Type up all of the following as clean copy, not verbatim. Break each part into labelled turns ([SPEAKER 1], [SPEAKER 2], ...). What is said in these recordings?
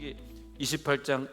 [SPEAKER 1] 신명기 28장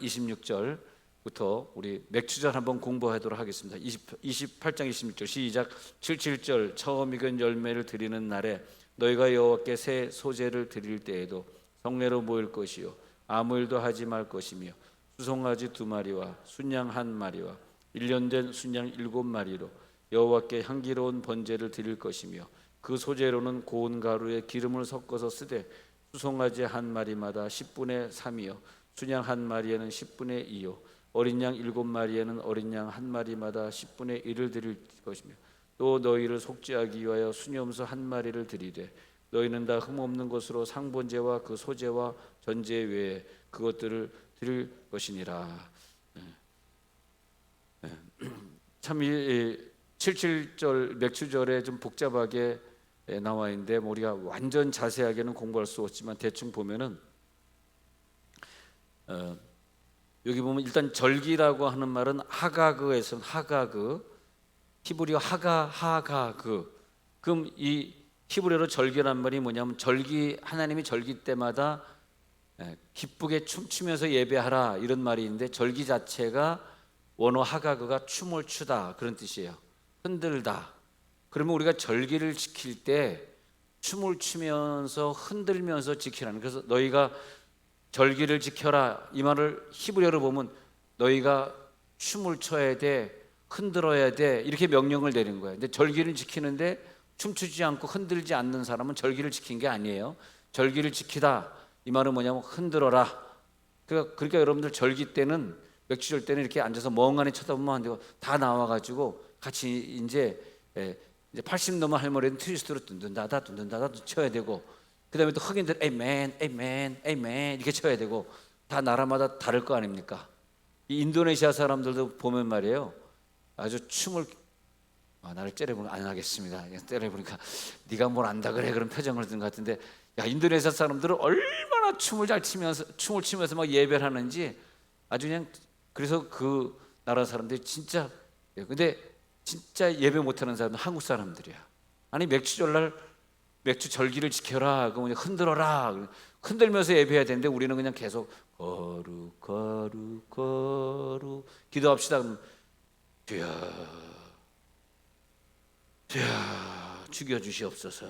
[SPEAKER 1] 26절부터 우리 맥주절 한번 공부하도록 하겠습니다. 28장 26절 시작. 77절 처음 익은 열매를 드리는 날에 너희가 여호와께 새 소재를 드릴 때에도 성례로 모일 것이요 아무 일도 하지 말 것이며 수송아지 2마리와 순양 1마리와 1년 된 순양 7마리로 여호와께 향기로운 번제를 드릴 것이며 그 소재로는 고운 가루에 기름을 섞어서 쓰되 수송아지 1마리마다 10분의 3이요 순양 1마리에는 10분의 2요 어린 양 7마리에는 어린 양 1마리마다 10분의 1을 드릴 것이며 또 너희를 속죄하기 위하여 순염소 1마리를 드리되 너희는 다 흠없는 것으로 상번제와 그 소제와 전제 외에 그것들을 드릴 것이니라. 참 이 77절 맥주절에 좀 복잡하게 나와 있는데 우리가 완전 자세하게는 공부할 수 없지만 대충 보면은 여기 보면 일단 절기라고 하는 말은 하가그에서 하가그 히브리어 하가그 그럼 이 히브리어로 절기란 말이 뭐냐면 절기 하나님이 절기 때마다 기쁘게 춤추면서 예배하라 이런 말이 있는데 절기 자체가 원어 하가그가 춤을 추다 그런 뜻이에요. 흔들다. 그러면 우리가 절기를 지킬 때 춤을 추면서 흔들면서 지키라는. 그래서 너희가 절기를 지켜라 이 말을 히브리어로 보면 너희가 춤을 춰야 돼, 흔들어야 돼 이렇게 명령을 내린 거예요. 근데 절기를 지키는데 춤추지 않고 흔들지 않는 사람은 절기를 지킨 게 아니에요. 절기를 지키다 이 말은 뭐냐면 흔들어라. 그러니까 여러분들 절기 때는 맥주절 때는 이렇게 앉아서 멍하니 쳐다보면 안 되고 다 나와가지고 같이 이제 80 넘은 할머니는 트위스트로 둔둔다다 쳐야 되고 그다음에 또 흑인들 에이멘 에이멘 에이멘 이렇게 쳐야 되고 다 나라마다 다를 거 아닙니까? 이 인도네시아 사람들도 보면 말이에요. 아주 춤을 나를 째려보면 안 하겠습니다. 때려보니까 네가 뭘 안다 그래 그런 표정을 든 것 같은데 야 인도네시아 사람들은 얼마나 춤을 추면서 막 예배를 하는지 아주 그냥 그래서 그 나라 사람들이 진짜 근데 진짜 예배 못하는 사람은 한국 사람들이야. 아니 맥주절날 맥주 절기를 지켜라 그러면 흔들어라 흔들면서 예배해야 되는데 우리는 그냥 계속 거룩 기도합시다. 주여 죽여주시옵소서.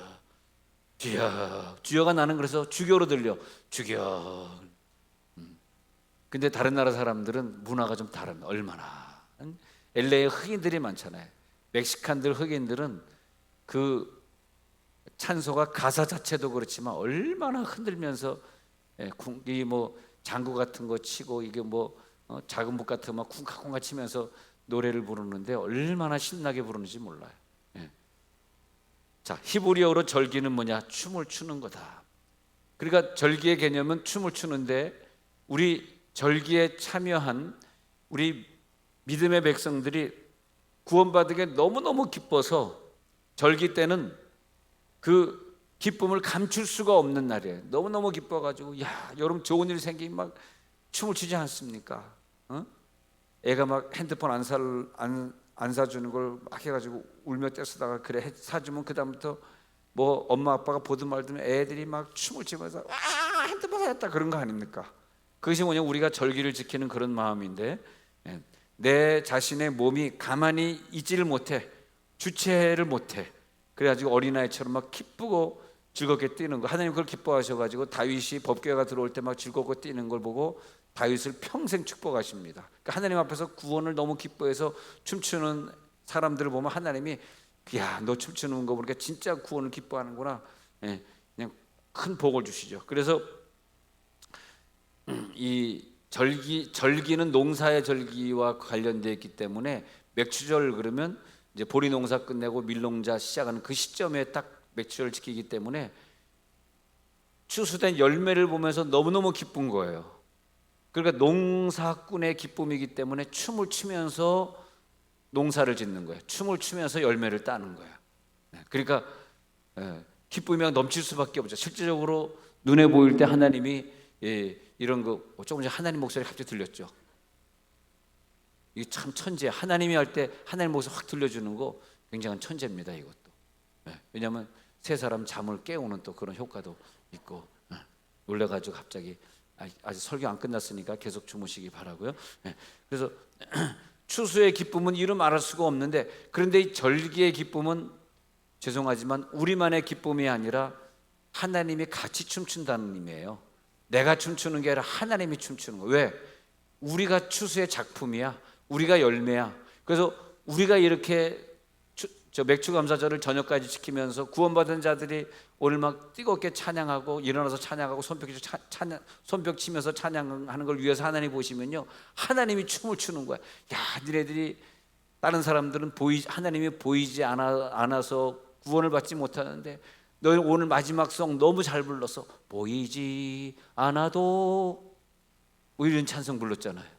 [SPEAKER 1] 주여가 나는 그래서 주교로 들려. 주여. 근데 다른 나라 사람들은 문화가 좀 다릅니다. 얼마나 LA에 흑인들이 많잖아요. 멕시칸들 흑인들은 그 찬소가 가사 자체도 그렇지만 얼마나 흔들면서 이 뭐 장구 같은 거 치고 이게 뭐 작은 북 같은 거 막 쿵카쿵카 치면서 노래를 부르는데 얼마나 신나게 부르는지 몰라요. 자, 히브리어로 절기는 뭐냐? 춤을 추는 거다. 그러니까 절기의 개념은 춤을 추는데 우리 절기에 참여한 우리 믿음의 백성들이 구원받은 게 너무너무 기뻐서 절기 때는 그 기쁨을 감출 수가 없는 날이에요. 너무너무 기뻐가지고 야 여러분 좋은 일 생기면 막 춤을 추지 않습니까? 애가 막 핸드폰 안 사주는 걸 막 해가지고 울며 떼쓰다가 그래 사주면 그 다음부터 뭐 엄마 아빠가 보든 말든 애들이 막 춤을 추면서 와 핸드폰 사줬다 그런 거 아닙니까? 그것이 뭐냐 우리가 절기를 지키는 그런 마음인데 내 자신의 몸이 가만히 있지를 못해 주체를 못해 그래가지고 어린아이처럼 막 기쁘고 즐겁게 뛰는 거 하나님 그걸 기뻐하셔가지고 다윗이 법궤가 들어올 때 막 즐겁고 뛰는 걸 보고 다윗을 평생 축복하십니다. 그러니까 하나님 앞에서 구원을 너무 기뻐해서 춤추는 사람들을 보면 하나님이 야 너 춤추는 거 보니까 진짜 구원을 기뻐하는구나 그냥 큰 복을 주시죠. 그래서 이 절기는 농사의 절기와 관련되어 있기 때문에 맥주절 그러면 이제 보리 농사 끝내고 밀농자 시작하는 그 시점에 딱 맥주절을 지키기 때문에 추수된 열매를 보면서 너무너무 기쁜 거예요. 그러니까 농사꾼의 기쁨이기 때문에 춤을 추면서 농사를 짓는 거예요. 춤을 추면서 열매를 따는 거예요. 그러니까 기쁨이 넘칠 수밖에 없죠. 실제적으로 눈에 보일 때 하나님이 이런 거 조금 전에 하나님 목소리 갑자기 들렸죠. 이게 참 천재. 하나님이 할 때 하나님 목소리 확 들려주는 거 굉장한 천재입니다. 이것도. 왜냐하면 세 사람 잠을 깨우는 또 그런 효과도 있고 놀래가지고 갑자기 아직 설교 안 끝났으니까 계속 주무시기 바라고요. 네. 그래서 추수의 기쁨은 이루 말할 수가 없는데, 그런데 이 절기의 기쁨은 죄송하지만 우리만의 기쁨이 아니라 하나님이 같이 춤춘다는 의미예요. 내가 춤추는 게 아니라 하나님이 춤추는 거예요. 왜? 우리가 추수의 작품이야. 우리가 열매야. 그래서 우리가 이렇게 맥주감사절을 저녁까지 지키면서 구원받은 자들이 오늘 막 뜨겁게 찬양하고 일어나서 찬양하고 손뼉 치면서 찬양하는 걸 위해서 하나님 보시면요, 하나님이 춤을 추는 거야. 야, 니네들이 다른 사람들은 하나님이 보이지 않아서 구원을 받지 못하는데 너희 오늘 마지막 송 너무 잘 불러서 보이지 않아도 이런 찬송 불렀잖아요.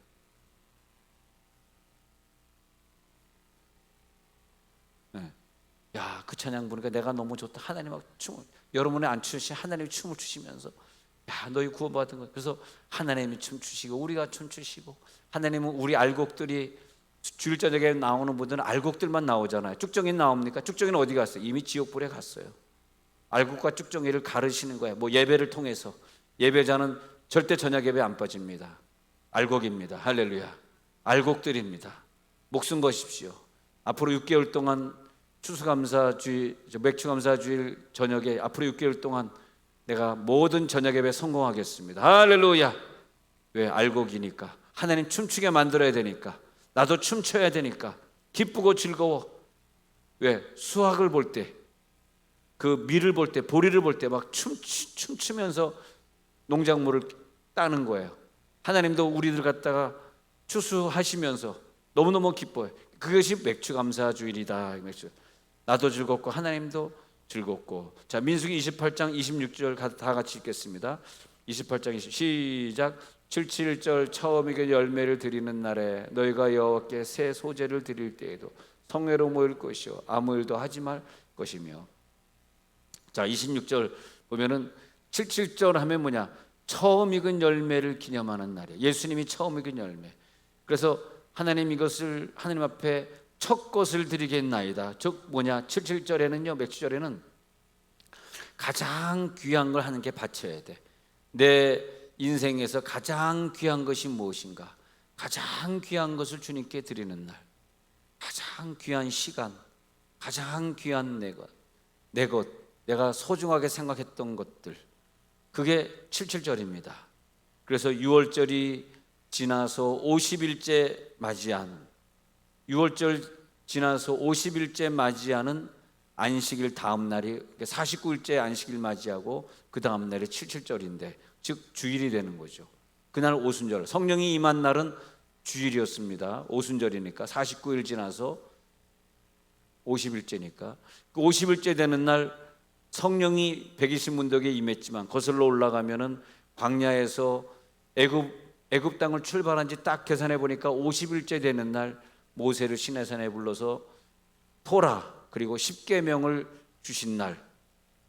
[SPEAKER 1] 야, 그 찬양 보니까 내가 너무 좋다. 하나님하고 춤을, 여러분이 안 추시 하나님이 춤을 추시면서, 야, 너희 구원받은 거. 그래서 하나님이 춤 추시고 우리가 춤 추시고, 하나님은 우리 알곡들이 주일 저녁에 나오는 분들은 알곡들만 나오잖아요. 쭉정이는 나옵니까? 쭉정이는 어디 갔어요? 이미 지옥불에 갔어요. 알곡과 쭉정이를 가르시는 거예요. 뭐 예배를 통해서. 예배자는 절대 저녁 예배 안 빠집니다. 알곡입니다. 할렐루야. 알곡들입니다. 목숨 거십시오. 앞으로 6개월 동안 추수감사주일, 맥주감사주일 저녁에 앞으로 6개월 동안 내가 모든 저녁 예배 성공하겠습니다. 할렐루야. 왜? 알곡이니까. 하나님 춤추게 만들어야 되니까. 나도 춤춰야 되니까. 기쁘고 즐거워. 왜? 수확을 볼 때, 그 밀을 볼 때, 보리를 볼 때 막 춤추면서 농작물을 따는 거예요. 하나님도 우리들 갖다가 추수하시면서 너무너무 기뻐요. 그것이 맥주감사주일이다. 나도 즐겁고 하나님도 즐겁고. 자, 민수기 28장 26절 다 같이 읽겠습니다. 28장 20 시작. 77절 처음 익은 열매를 드리는 날에 너희가 여호와께 새 소재를 드릴 때에도 성회로 모일 것이요 아무 일도 하지 말 것이며. 자, 26절 보면은 77절 하면 뭐냐? 처음 익은 열매를 기념하는 날이에요. 예수님이 처음 익은 열매. 그래서 하나님 이것을 하나님 앞에 첫 것을 드리겠나이다. 즉 뭐냐? 77절에는요, 맥주절에는 가장 귀한 걸 하는 게 바쳐야 돼. 내 인생에서 가장 귀한 것이 무엇인가? 가장 귀한 것을 주님께 드리는 날, 가장 귀한 시간, 가장 귀한 내 것, 내가 소중하게 생각했던 것들, 그게 77절입니다. 그래서 6월절이 지나서 50일째 맞이하는, 6월절 지나서 50일째 맞이하는 안식일 다음 날이 49일째 안식일 맞이하고 그 다음 날이 77절인데, 즉 주일이 되는 거죠. 그날 오순절, 성령이 임한 날은 주일이었습니다. 오순절이니까 49일 지나서 50일째니까 그 50일째 되는 날 성령이 120문덕에 임했지만 거슬러 올라가면은 광야에서 애굽 땅을 출발한 지 딱 계산해 보니까 50일째 되는 날 모세를 시내산에 불러서 토라 그리고 십계명을 주신 날,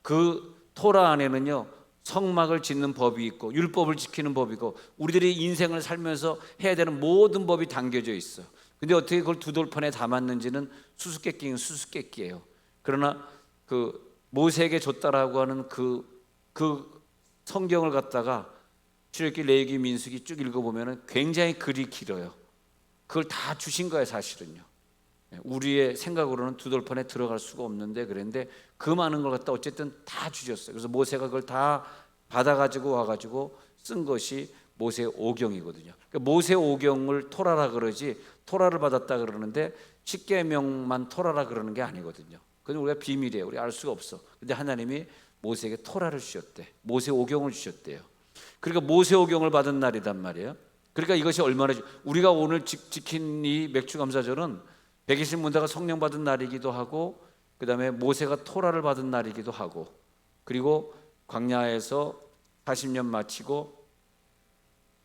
[SPEAKER 1] 그 토라 안에는요 성막을 짓는 법이 있고 율법을 지키는 법이고 우리들이 인생을 살면서 해야 되는 모든 법이 담겨져 있어. 근데 어떻게 그걸 두 돌판에 담았는지는 수수께끼는 수수께끼예요. 그러나 그 모세에게 줬다라고 하는 그 성경을 갖다가 출애굽기, 레위기, 민수기 쭉 읽어보면 굉장히 글이 길어요. 그걸 다 주신 거예요 사실은요. 우리의 생각으로는 두 돌판에 들어갈 수가 없는데, 그런데 그 많은 걸 갖다 어쨌든 다 주셨어요. 그래서 모세가 그걸 다 받아가지고 와가지고 쓴 것이 모세 오경이거든요. 그러니까 모세 오경을 토라라 그러지, 토라를 받았다 그러는데 십계명만 토라라 그러는 게 아니거든요. 그건 우리가 비밀이에요. 우리 알 수가 없어. 근데 하나님이 모세에게 토라를 주셨대. 모세 오경을 주셨대요. 그러니까 모세 오경을 받은 날이단 말이에요. 그러니까 이것이 얼마나, 우리가 오늘 지킨 이 맥주감사절은 120문다가 성령 받은 날이기도 하고, 그 다음에 모세가 토라를 받은 날이기도 하고, 그리고 광야에서 40년 마치고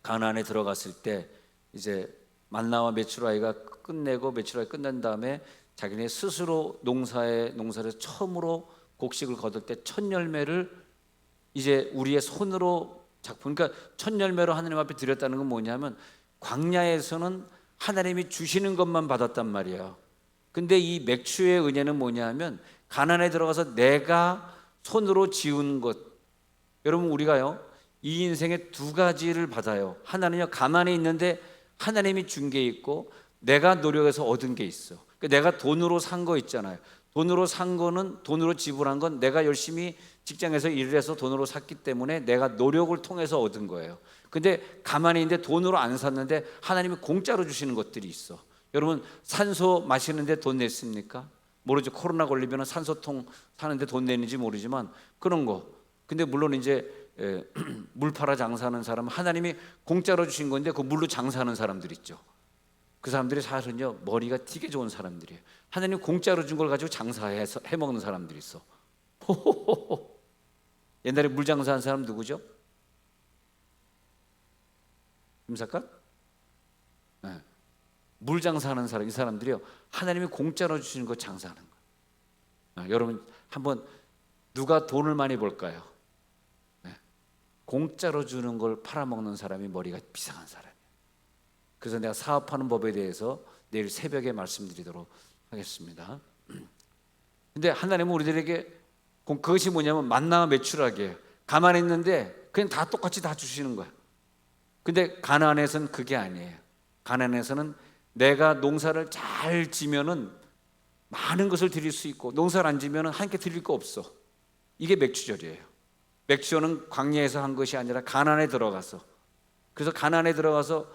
[SPEAKER 1] 가나안에 들어갔을 때 이제 만나와 메추라이가 끝내고 메추라이 끝난 다음에 자기네 스스로 농사를 처음으로 곡식을 거둘 때 첫 열매를 이제 우리의 손으로 작품, 그러니까 첫 열매로 하나님 앞에 드렸다는 건 뭐냐면 광야에서는 하나님이 주시는 것만 받았단 말이에요. 근데 이 맥주의 은혜는 뭐냐면 가나안에 들어가서 내가 손으로 지은 것. 여러분 우리가요 이 인생의 두 가지를 받아요. 하나는요, 가만히 있는데 하나님이 준 게 있고 내가 노력해서 얻은 게 있어. 그러니까 내가 돈으로 산 거 있잖아요. 돈으로 산 거는, 돈으로 지불한 건 내가 열심히 직장에서 일을 해서 돈으로 샀기 때문에 내가 노력을 통해서 얻은 거예요. 근데 가만히 있는데 돈으로 안 샀는데 하나님이 공짜로 주시는 것들이 있어. 여러분, 산소 마시는데 돈 냈습니까? 모르죠. 코로나 걸리면 산소통 사는데 돈 내는지 모르지만 그런 거. 근데 물론 이제 물 팔아 장사하는 사람은 하나님이 공짜로 주신 건데 그 물로 장사하는 사람들 있죠. 그 사람들이 사실은요, 머리가 되게 좋은 사람들이에요. 하나님 공짜로 준 걸 가지고 장사해서 해먹는 사람들이 있어. 옛날에 물 장사한 사람 누구죠? 김사과? 네. 물 장사하는 사람, 이 사람들이요, 하나님이 공짜로 주시는 거 장사하는 거예요. 여러분, 한번 누가 돈을 많이 벌까요? 네. 공짜로 주는 걸 팔아먹는 사람이 머리가 비상한 사람이에요. 그래서 내가 사업하는 법에 대해서 내일 새벽에 말씀드리도록 하겠습니다. 근데 하나님은 우리들에게 그것이 뭐냐면 만나와 매출하기예요. 가만히 있는데 그냥 다 똑같이 다 주시는 거야. 근데 가나안에서는 그게 아니에요. 가나안에서는 내가 농사를 잘 지면은 많은 것을 드릴 수 있고, 농사를 안 지면은 한 개 드릴 거 없어. 이게 맥추절이에요. 맥추절은 광야에서 한 것이 아니라 가나안에 들어가서, 그래서 가나안에 들어가서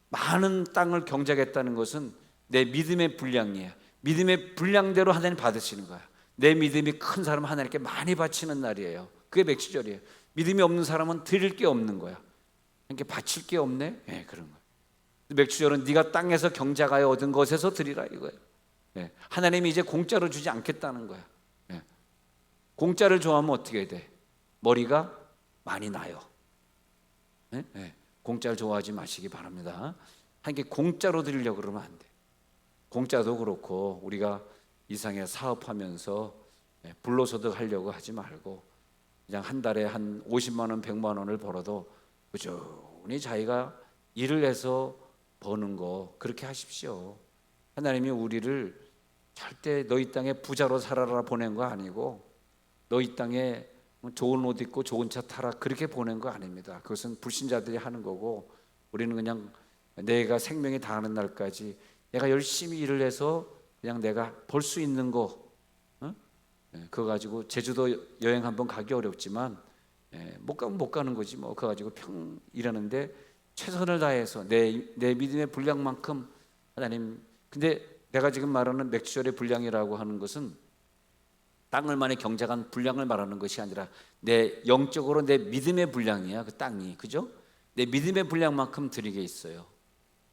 [SPEAKER 1] 많은 땅을 경작했다는 것은 내 믿음의 분량이에요. 믿음의 분량대로 하나님 받으시는 거야. 내 믿음이 큰 사람은 하나님께 많이 바치는 날이에요. 그게 맥추절이에요. 믿음이 없는 사람은 드릴 게 없는 거야. 이렇게 바칠 게 없네? 네, 그런 거야. 맥추절은 네가 땅에서 경작하여 얻은 것에서 드리라 이거예요. 네. 하나님이 이제 공짜로 주지 않겠다는 거야. 네. 공짜를 좋아하면 어떻게 돼? 머리가 많이 나요. 네? 네. 공짜를 좋아하지 마시기 바랍니다. 한 개 공짜로 드리려고 그러면 안 돼. 공짜도 그렇고 우리가 이상의 사업하면서 불로소득 하려고 하지 말고 그냥 한 달에 한 50만 원, 100만 원을 벌어도 꾸준히 자기가 일을 해서 버는 거 그렇게 하십시오. 하나님이 우리를 절대 너희 땅에 부자로 살아라 보낸 거 아니고 너희 땅에 좋은 옷 입고 좋은 차 타라 그렇게 보낸 거 아닙니다. 그것은 불신자들이 하는 거고 우리는 그냥 내가 생명이 다하는 날까지 내가 열심히 일을 해서 그냥 내가 벌 수 있는 거 그거 가지고 제주도 여행 한번 가기 어렵지만 못 가면 못 가는 거지 뭐. 그거 가지고 평 일하는데 최선을 다해서 내 믿음의 분량만큼 하나님. 근데 내가 지금 말하는 맥주절의 분량이라고 하는 것은 땅을 많이 경작한 분량을 말하는 것이 아니라 내 영적으로 내 믿음의 분량이야. 그 땅이, 그죠? 내 믿음의 분량만큼 드리게 있어요.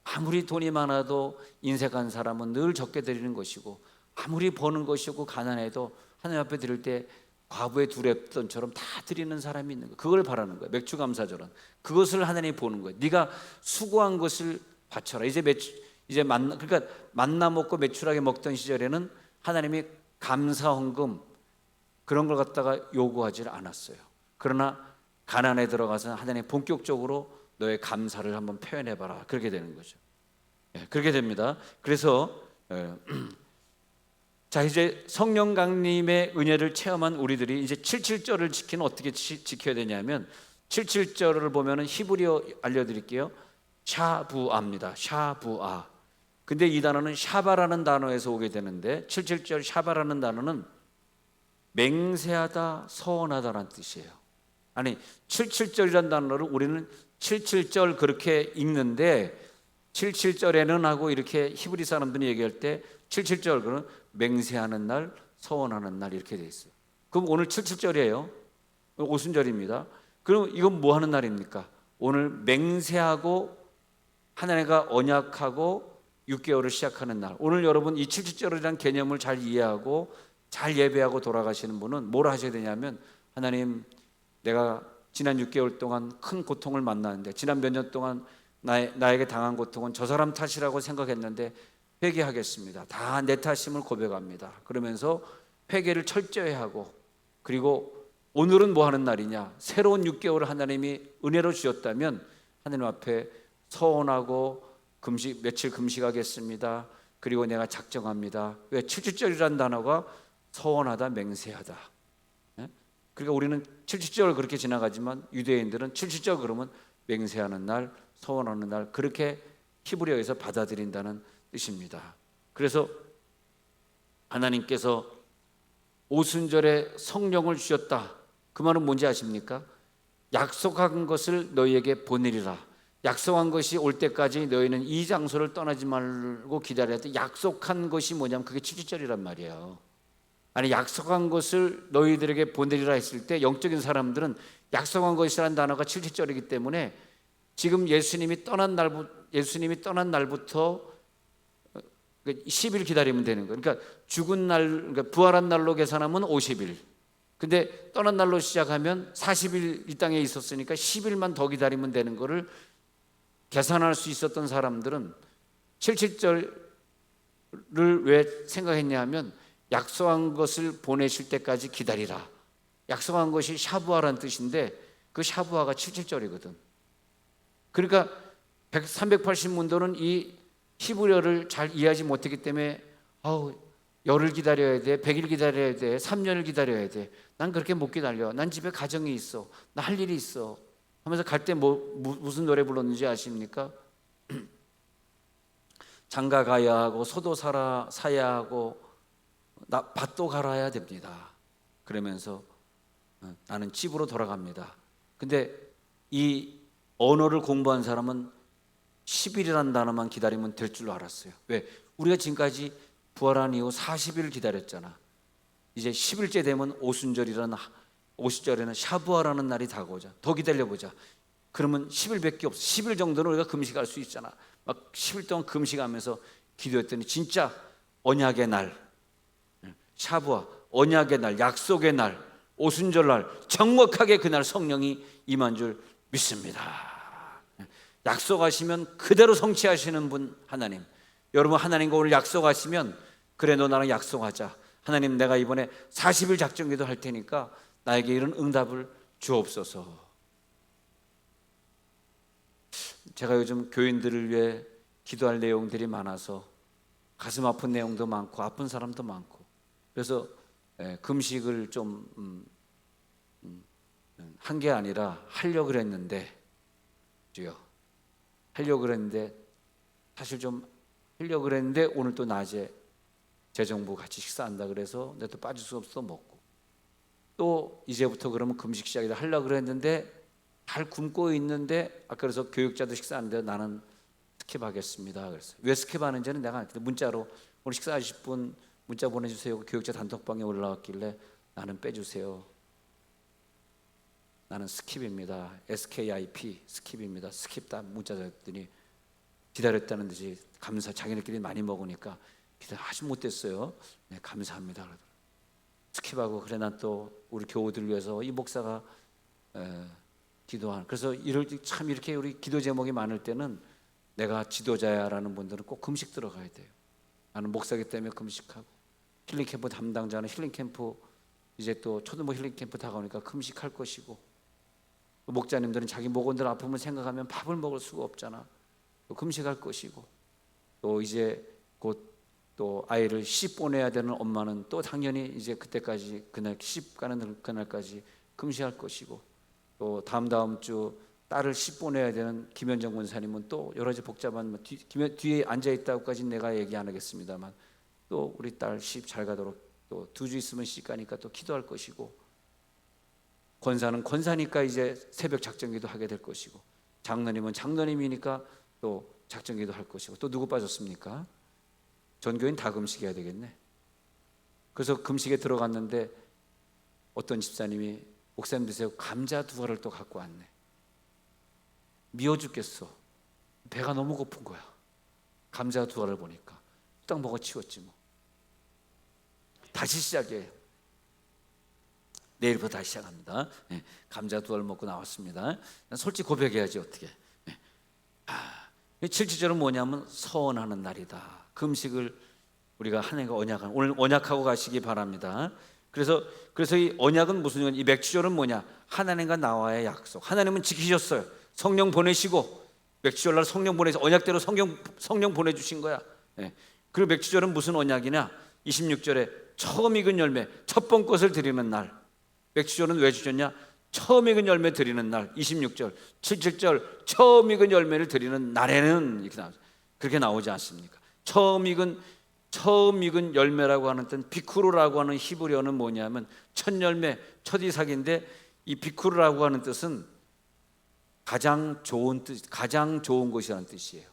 [SPEAKER 1] 아무리 돈이 많아도 인색한 사람은 늘 적게 드리는 것이고 아무리 버는 것이고 가난해도 하나님 앞에 드릴 때 과부의 두랩돈처럼 다 드리는 사람이 있는 거예요. 그걸 바라는 거예요. 맥주감사절은 그것을 하나님이 보는 거예요. 네가 수고한 것을 바쳐라. 이제 그러니까 만나 먹고 매출하게 먹던 시절에는 하나님이 감사 헌금 그런 걸 갖다가 요구하지 않았어요. 그러나 가나안에 들어가서 하나님 본격적으로 너의 감사를 한번 표현해봐라. 그렇게 되는 거죠. 그렇게 됩니다. 그래서 자, 이제 성령 강림의 은혜를 체험한 우리들이 이제 77절을 지키는 어떻게 지켜야 되냐면 77절을 보면은 히브리어 알려드릴게요. 샤부아입니다. 샤부아. 근데 이 단어는 샤바라는 단어에서 오게 되는데 77절 샤바라는 단어는 맹세하다, 서원하다라는 뜻이에요. 아니 77절이라는 단어를 우리는 77절 그렇게 읽는데 77절에는 하고 이렇게 히브리 사람들이 얘기할 때 77절 그는 맹세하는 날, 서원하는 날 이렇게 돼 있어요. 그럼 오늘 77절이에요. 오순절입니다. 그럼 이건 뭐 하는 날입니까? 오늘 맹세하고 하나님과 언약하고 6개월을 시작하는 날. 오늘 여러분 이 77절이라는 개념을 잘 이해하고 잘 예배하고 돌아가시는 분은 뭘 하셔야 되냐면 하나님 내가 지난 6개월 동안 큰 고통을 만났는데 지난 몇 년 동안 나에게 당한 고통은 저 사람 탓이라고 생각했는데 회개하겠습니다. 다 내 탓임을 고백합니다. 그러면서 회개를 철저히 하고 그리고 오늘은 뭐 하는 날이냐? 새로운 6개월을 하나님이 은혜로 주셨다면 하나님 앞에 서원하고 며칠 금식하겠습니다. 그리고 내가 작정합니다. 왜 77절이라는 단어가 서원하다, 맹세하다. 그러니까 우리는 77절 그렇게 지나가지만 유대인들은 77절 그러면 맹세하는 날, 서원하는 날, 그렇게 히브리어에서 받아들인다는 뜻입니다. 그래서 하나님께서 오순절에 성령을 주셨다. 그 말은 뭔지 아십니까? 약속한 것을 너희에게 보내리라. 약속한 것이 올 때까지 너희는 이 장소를 떠나지 말고 기다려야 돼. 약속한 것이 뭐냐면 그게 77절이란 말이에요. 아니, 약속한 것을 너희들에게 보내리라 했을 때 영적인 사람들은 약속한 것이라는 단어가 77절이기 때문에 지금 예수님이 떠난 날부터 10일 기다리면 되는 거예요. 그러니까 죽은 날, 그러니까 부활한 날로 계산하면 50일. 근데 떠난 날로 시작하면 40일 이 땅에 있었으니까 10일만 더 기다리면 되는 거를 계산할 수 있었던 사람들은 77절을 왜 생각했냐 하면 약속한 것을 보내실 때까지 기다리라. 약속한 것이 샤부아라는 뜻인데 그 샤부아가 77절이거든. 그러니까 380문도는 이 히브리어를 잘 이해하지 못했기 때문에 열을 기다려야 돼, 100일 기다려야 돼, 3년을 기다려야 돼. 난 그렇게 못 기다려. 난 집에 가정이 있어. 나 할 일이 있어. 하면서 갈 때 무슨 노래 불렀는지 아십니까? 장가 가야 하고 소도 사야 하고 밭도 갈아야 됩니다. 그러면서 나는 집으로 돌아갑니다. 근데 이 언어를 공부한 사람은 10일이라는 단어만 기다리면 될 줄로 알았어요. 왜? 우리가 지금까지 부활한 이후 40일을 기다렸잖아. 이제 10일째 되면 오순절이라는 50절에는 샤부아라는 날이 다가오자. 더 기다려보자. 그러면 10일밖에 없어. 10일 정도는 우리가 금식할 수 있잖아. 막 10일 동안 금식하면서 기도했더니 진짜 언약의 날, 샤부아, 언약의 날, 약속의 날, 오순절 날 정확하게 그날 성령이 임한 줄 믿습니다. 약속하시면 그대로 성취하시는 분 하나님. 여러분, 하나님과 오늘 약속하시면 그래 너 나랑 약속하자. 하나님, 내가 이번에 40일 작정기도 할 테니까 나에게 이런 응답을 주옵소서. 제가 요즘 교인들을 위해 기도할 내용들이 많아서 가슴 아픈 내용도 많고 아픈 사람도 많고, 그래서 금식을 좀 한 게 아니라 하려고 그랬는데, 사실 좀 하려고 그랬는데 오늘 또 낮에 재정부 같이 식사한다 그래서 내가 또 빠질 수 없어 먹고, 또 이제부터 그러면 금식 시작이다 하려고 그랬는데 잘 굶고 있는데 아까 그래서 교육자도 식사하는데 나는 스킵하겠습니다. 그래서 왜 스킵하는지는 내가 문자로 오늘 식사하실 분 문자 보내주세요. 교육자 단톡방에 올라왔길래 나는 빼주세요. 나는 스킵입니다. SKIP 스킵입니다. 스킵다 문자 줬더니 기다렸다는 듯이 감사, 자기네끼리 많이 먹으니까 기다려 아주 못됐어요. 네, 감사합니다. 스킵하고 그래 난 또 우리 교우들 위해서 이 목사가 기도한, 그래서 참 이렇게 우리 기도 제목이 많을 때는 내가 지도자야라는 분들은 꼭 금식 들어가야 돼요. 나는 목사기 때문에 금식하고, 힐링 캠프 담당자는 힐링 캠프 이제 또 초등부 힐링 캠프 다가오니까 금식할 것이고, 목자님들은 자기 목원들 아픔을 생각하면 밥을 먹을 수가 없잖아. 또 금식할 것이고, 또 이제 곧 또 아이를 시 보내야 되는 엄마는 또 당연히 이제 그때까지 그날 시 가는 그날까지 금식할 것이고, 또 다음 주 딸을 시 보내야 되는 김현정 권사님은 또 여러 가지 복잡한 뒤에 앉아 있다고까지 내가 얘기 안 하겠습니다만 또 우리 딸 시 잘 가도록 또 2주 있으면 시 가니까 또 기도할 것이고, 권사는 권사니까 이제 새벽 작정기도 하게 될 것이고, 장로님은 장로님이니까 또 작정기도 할 것이고, 또 누구 빠졌습니까? 전교인 다 금식해야 되겠네. 그래서 금식에 들어갔는데 어떤 집사님이 목사님 드세요. 감자 2알을 또 갖고 왔네. 미워 죽겠어. 배가 너무 고픈 거야. 감자 2알을 보니까 딱 먹어 치웠지 뭐. 다시 시작이에요. 내일부터 다시 시작합니다. 네, 감자 2알 먹고 나왔습니다. 솔직히 고백해야지 어떻게. 네. 77절은 뭐냐면 서원하는 날이다. 금식을 우리가 하나님과 언약한, 오늘 언약하고 가시기 바랍니다. 그래서 이 언약은 무슨, 이 맥주절은 뭐냐? 하나님과 나와의 약속. 하나님은 지키셨어요. 성령 보내시고, 맥주절 날 성령 보내서 언약대로 성령 보내주신 거야. 네. 그리고 맥주절은 무슨 언약이냐? 26절에 처음 익은 열매 첫 번 것을 드리는 날. 맥주절은 왜 주셨냐? 처음 익은 열매 드리는 날, 26절, 77절 처음 익은 열매를 드리는 날에는 이렇게 나오죠. 그렇게 나오지 않습니까? 처음 익은 열매라고 하는 뜻은 비쿠르라고 하는 히브리어는 뭐냐면 첫 열매, 첫 이삭인데 이 비쿠르라고 하는 뜻은 가장 좋은 뜻, 가장 좋은 것이라는 뜻이에요.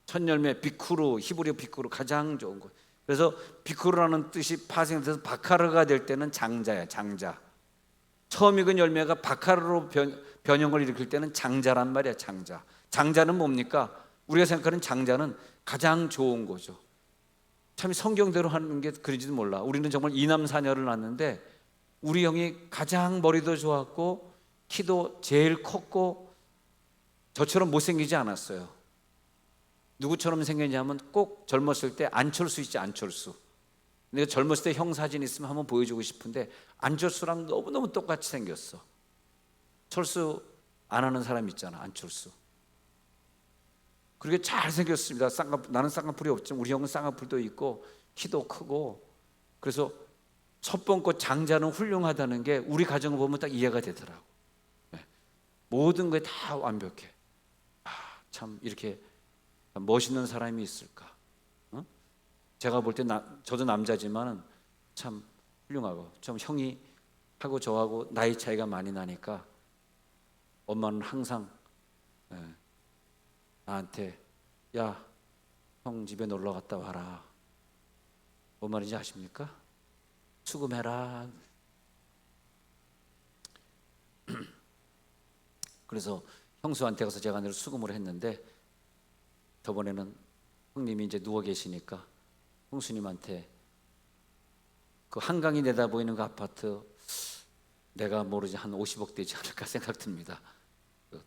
[SPEAKER 1] 첫 열매 비쿠르, 히브리어 비쿠르, 가장 좋은 것. 그래서 비쿠르라는 뜻이 파생돼서 바카르가 될 때는 장자야, 장자. 처음 익은 열매가 바카르로 변형을 일으킬 때는 장자란 말이야, 장자. 장자는 뭡니까? 우리가 생각하는 장자는 가장 좋은 거죠. 참 성경대로 하는 게 그런지도 몰라. 우리는 정말 이남사녀를 낳았는데 우리 형이 가장 머리도 좋았고 키도 제일 컸고 저처럼 못생기지 않았어요. 누구처럼 생겼냐면 꼭 젊었을 때 안철수 있지, 안철수. 내가 젊었을 때 형 사진 있으면 한번 보여주고 싶은데 안철수랑 너무너무 똑같이 생겼어. 철수 안 하는 사람 있잖아, 안철수. 그렇게 잘생겼습니다. 나는 쌍꺼풀이 없지만 우리 형은 쌍꺼풀도 있고 키도 크고. 그래서 첫번꽃 장자는 훌륭하다는 게 우리 가정을 보면 딱 이해가 되더라고. 모든 게 다 완벽해. 참 이렇게 멋있는 사람이 있을까? 제가 볼 때 저도 남자지만 참 훌륭하고, 좀 형이 하고 저하고 나이 차이가 많이 나니까 엄마는 항상 나한테 야, 형 집에 놀러 갔다 와라. 뭔 말인지 아십니까? 수금해라. 그래서 형수한테 가서 제가 늘 수금을 했는데 저번에는 형님이 이제 누워 계시니까 형수님한테 그 한강이 내다 보이는 그 아파트 내가 모르지 한 50억 되지 않을까 생각됩니다. 그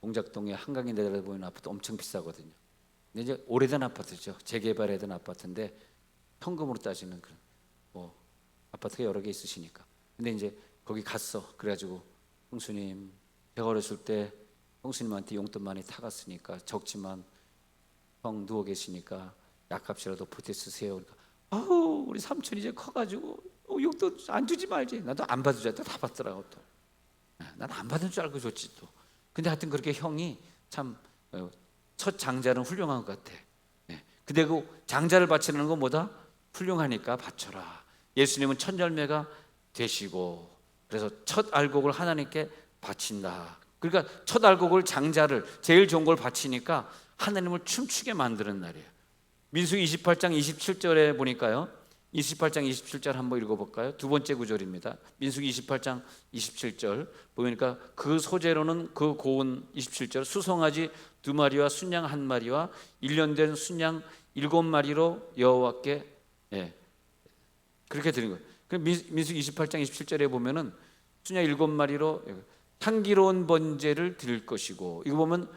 [SPEAKER 1] 동작동에 한강이 내다 보이는 아파트 엄청 비싸거든요. 근데 이제 오래된 아파트죠. 재개발해야 아파트인데 현금으로 따지면 그런 뭐 아파트가 여러 개 있으시니까. 근데 이제 거기 갔어. 그래가지고 형수님, 제가 어렸을 때 형수님한테 용돈 많이 타갔으니까 적지만 형 누워 계시니까 약값이라도 보태 쓰세요. 그러니까 아우 우리 삼촌 이제 커가지고 용돈 안 주지 말지. 나도 안 받을 줄 알았다. 다 받더라고 또. 난 안 받을 줄 알고 줬지 또. 근데 하여튼 그렇게 형이 참 첫 장자는 훌륭한 것 같아. 근데 그 장자를 바치는 건 뭐다? 훌륭하니까 바쳐라. 예수님은 첫 열매가 되시고 그래서 첫 알곡을 하나님께 바친다. 그러니까 첫 알곡을 장자를 제일 좋은 걸 바치니까 하나님을 춤추게 만드는 날이에요. 민수기 28장 27절에 보니까요. 28장 27절 한번 읽어볼까요? 두 번째 구절입니다. 민수기 28장 27절 보니까 그 소재로는 그 고운 27절 수송아지 2마리와 순양 1마리와 1년 된 순양 7마리로 여호와께 그렇게 드린 거예요. 민수기 28장 27절에 보면은 순양 7마리로 향기로운 번제를 드릴 것이고, 이거 보면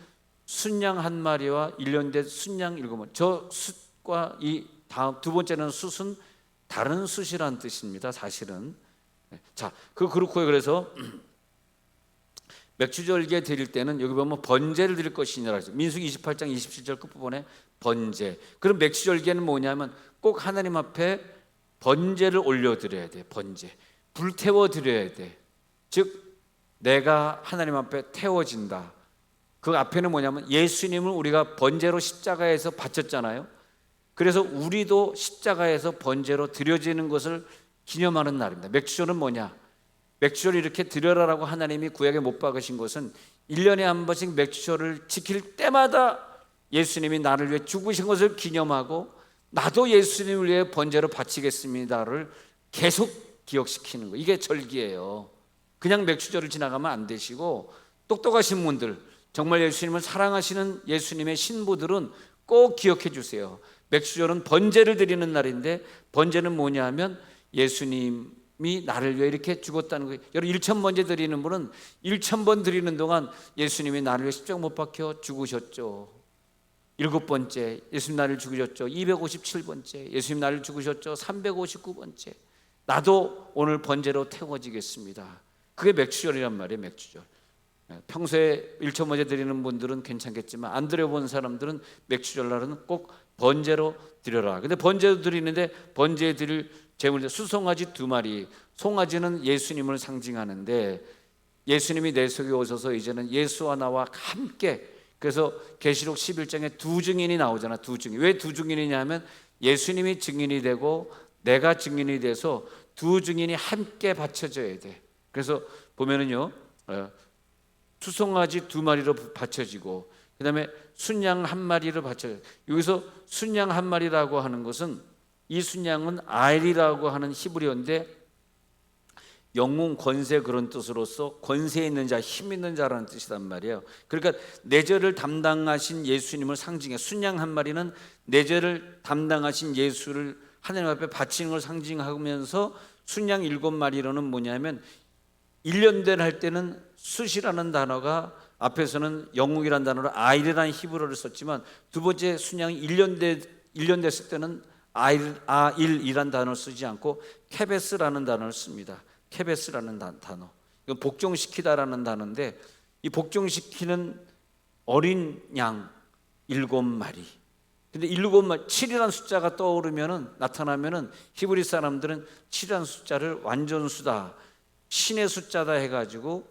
[SPEAKER 1] 순양 1마리와 1년 된 순양 7마리. 저 숫과 이 다음 두 번째는 숫은 다른 숫이라는 뜻입니다. 사실은. 자, 그렇고요. 그래서 맥주절기에 드릴 때는 여기 보면 번제를 드릴 것이니라 그랬어요. 민수기 28장 27절 끝부분에 번제. 그럼 맥주절기에는 뭐냐면 꼭 하나님 앞에 번제를 올려드려야 돼. 번제. 불태워 드려야 돼. 즉 내가 하나님 앞에 태워진다. 그 앞에는 뭐냐면 예수님을 우리가 번제로 십자가에서 바쳤잖아요. 그래서 우리도 십자가에서 번제로 드려지는 것을 기념하는 날입니다. 맥주절은 뭐냐? 맥주절을 이렇게 드려라라고 하나님이 구약에 못 박으신 것은 1년에 한 번씩 맥주절을 지킬 때마다 예수님이 나를 위해 죽으신 것을 기념하고 나도 예수님을 위해 번제로 바치겠습니다를 계속 기억시키는 거예요. 이게 절기예요. 그냥 맥주절을 지나가면 안 되시고, 똑똑하신 분들, 정말 예수님을 사랑하시는 예수님의 신부들은 꼭 기억해 주세요. 맥주절은 번제를 드리는 날인데, 번제는 뭐냐 하면 예수님이 나를 위해 이렇게 죽었다는 거예요. 여러분 1000번제 드리는 분은 1000번 드리는 동안 예수님이 나를 위해 십자가 못 박혀 죽으셨죠. 7번째 예수님 나를 죽으셨죠. 257번째 예수님 나를 죽으셨죠. 359번째 나도 오늘 번제로 태워지겠습니다. 그게 맥주절이란 말이에요. 맥주절. 평소에 1000번제 드리는 분들은 괜찮겠지만 안 드려본 사람들은 맥주절 날은 꼭 번제로 드려라. 근데 번제도 드리는데 번제 드릴 제물 수송아지 2마리. 송아지는 예수님을 상징하는데 예수님이 내 속에 오셔서 이제는 예수와 나와 함께, 그래서 계시록 11장에 두 증인이 나오잖아. 두 증인. 왜 두 증인이냐 하면 예수님이 증인이 되고 내가 증인이 돼서 두 증인이 함께 바쳐져야 돼. 그래서 보면은요, 수송아지 2마리로 바쳐지고 그 다음에 순양 1마리로 바쳐져요. 여기서 순양 1마리라고 하는 것은, 이 순양은 알이라고 하는 히브리어인데 영웅, 권세, 그런 뜻으로서 권세 있는 자, 힘 있는 자라는 뜻이란 말이에요. 그러니까 내 죄를 담당하신 예수님을 상징해. 순양 1마리는 내 죄를 담당하신 예수를 하나님 앞에 바치는 걸 상징하면서, 순양 7마리로는 뭐냐면 1년된 할 때는 숫이라는 단어가, 앞에서는 영웅이라는 단어로 아일이라는 히브리어를 썼지만 두 번째 순양이 1년 됐을 때는 아일이라는 단어를 쓰지 않고 케베스라는 단어를 씁니다. 케베스라는 단어. 이건 복종시키다라는 단어인데, 이 복종시키는 어린 양 7마리. 근데 7마리, 7이라는 숫자가 떠오르면은, 나타나면은 히브리 사람들은 7이라는 숫자를 완전수다, 신의 숫자다 해가지고,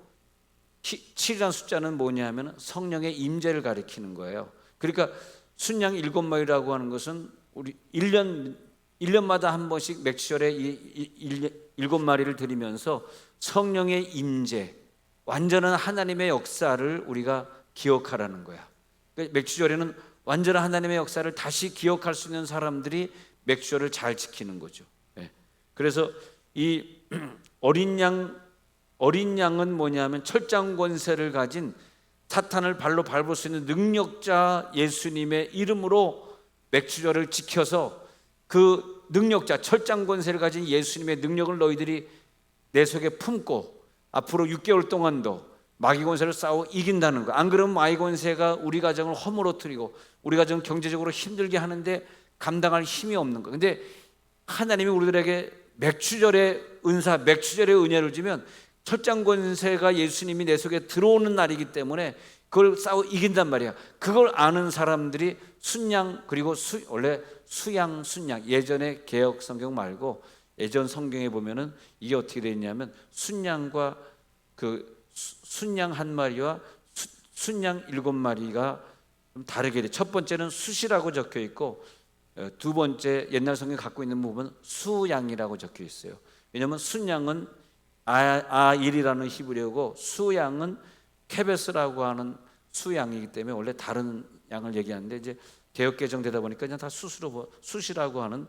[SPEAKER 1] 7이라는 숫자는 뭐냐면 성령의 임재를 가리키는 거예요. 그러니까 순양 7마리라고 하는 것은 우리 1년마다 한 번씩 맥주절에 7마리를 드리면서 성령의 임재, 완전한 하나님의 역사를 우리가 기억하라는 거야. 그러니까 맥주절에는 완전한 하나님의 역사를 다시 기억할 수 있는 사람들이 맥주절을 잘 지키는 거죠. 그래서 이 어린 양은 뭐냐면 철장 권세를 가진, 사탄을 발로 밟을 수 있는 능력자 예수님의 이름으로 맥주절을 지켜서, 그 능력자, 철장 권세를 가진 예수님의 능력을 너희들이 내 속에 품고 앞으로 6개월 동안도 마귀 권세를 싸워 이긴다는 거. 안 그러면 마귀 권세가 우리 가정을 허물어뜨리고 우리 가정 경제적으로 힘들게 하는데 감당할 힘이 없는 거. 근데 하나님이 우리들에게 맥주절의 은사, 맥주절의 은혜를 주면 철장 권세가 예수님이 내 속에 들어오는 날이기 때문에 그걸 싸워 이긴단 말이야. 그걸 아는 사람들이 순양, 그리고 원래 수양, 순양, 예전에 개역 성경 말고 예전 성경에 보면은 이게 어떻게 되어 있냐면, 순양과 그 순양 1마리와 순양 7마리가 좀 다르게 돼. 첫 번째는 숫이라고 적혀 있고, 두 번째 옛날 성경 갖고 있는 부분은 수양이라고 적혀 있어요. 왜냐하면 순양은 아일이라는 히브리어고 수양은 케베스라고 하는 수양이기 때문에 원래 다른 양을 얘기하는데, 이제 개역 개정되다 보니까 그냥 다 숫이라고 하는,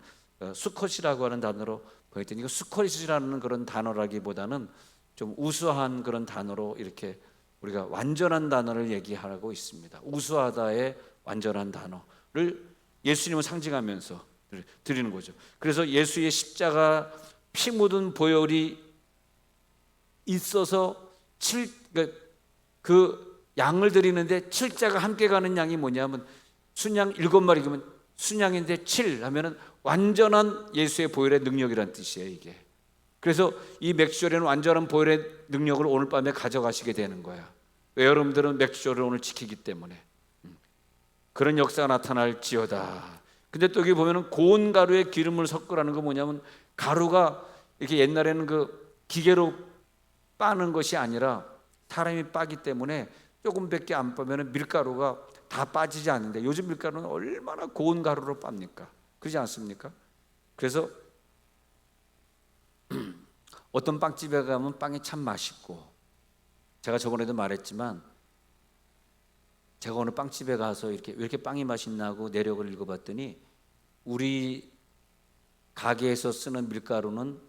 [SPEAKER 1] 수컷이라고 하는 단어로 보였더니, 이거 수컷이라는 그런 단어라기보다는 좀 우수한 그런 단어로 이렇게 우리가 완전한 단어를 얘기하고 있습니다. 우수하다의 완전한 단어를 예수님을 상징하면서 드리는 거죠. 그래서 예수의 십자가 피 묻은 보혈이 있어서 그 양을 드리는데 7자가 함께 가는 양이 뭐냐면, 순양 7마리면 순양인데 7 하면은 완전한 예수의 보혈의 능력이란 뜻이에요, 이게. 그래서 이 맥주절에는 완전한 보혈의 능력을 오늘 밤에 가져가시게 되는 거야. 왜? 여러분들은 맥주절을 오늘 지키기 때문에. 그런 역사가 나타날지어다. 근데 또 여기 보면은 고운 가루에 기름을 섞으라는 거 뭐냐면, 가루가 이렇게 옛날에는 그 기계로 빠는 것이 아니라 사람이 빠기 때문에 조금밖에 안 빠면 밀가루가 다 빠지지 않는데, 요즘 밀가루는 얼마나 고운 가루로 빱니까? 그렇지 않습니까? 그래서 어떤 빵집에 가면 빵이 참 맛있고, 제가 저번에도 말했지만 제가 어느 빵집에 가서 이렇게 왜 이렇게 빵이 맛있나고 내력을 읽어봤더니, 우리 가게에서 쓰는 밀가루는